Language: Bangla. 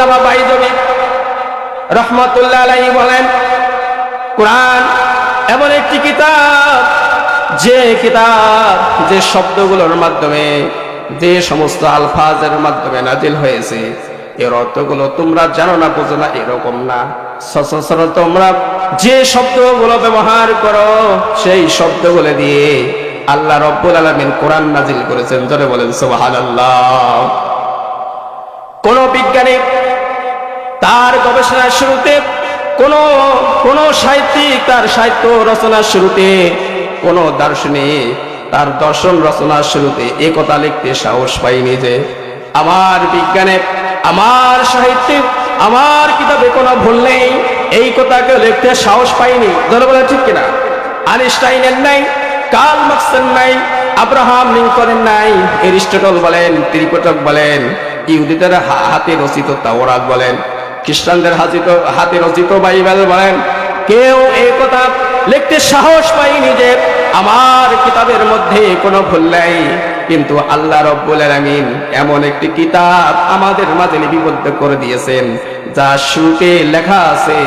আল্লামা বাইদবী রহমাতুল্লাহ আলাইহি বলেন, কোরআন এমন একটি কিতাব, যে শব্দগুলোর মাধ্যমে, যে সমস্ত আলফাজের মাধ্যমে নাজিল হয়েছে, এর অর্থগুলো তোমরা জানো না, বোঝো না, এরকম না। সচরাচর তোমরা যে শব্দগুলো ব্যবহার করো, সেই শব্দগুলো দিয়ে আল্লাহ রব্বুল আলামিন কোরআন নাজিল করেছেন। জোরে বলেন সুবহানাল্লাহ। কোন বিজ্ঞানী তার গবেষণার শুরুতে, কোন সাহিত্যিক তার সাহিত্য রচনার শুরুতে, কোন দার্শনিক তার দর্শন রচনার শুরুতে এ কথা লিখতে সাহস পাইনি যে আমার বিজ্ঞানে, আমার সাহিত্যে, আমার কিতাবে কোনো ভুল নেই, এই কথাকে লিখতে সাহস পাইনি। ধরে বলে ঠিক কিনা? আইনস্টাইনের নাই, কার্ল মার্ক্সের নাই, আব্রাহাম লিঙ্কনের নাই, এরিস্টটল বলেন, ত্রিপিটক বলেন, ইহুদিদের হাতে রচিত তাওরাত বলেন, খ্রিস্টানদের হাতে রচিত বাইবেল বলেন, কেউ এই কথা লিখতে সাহস পায়নি যে আমার কিতাবের মধ্যে কোনো ভুল নাই। কিন্তু আল্লাহ রব্বুল আলামিন এমন একটি কিতাব আমাদের মাঝে লিপিবদ্ধ করে দিয়েছেন, যা শুরুতে লেখা আছে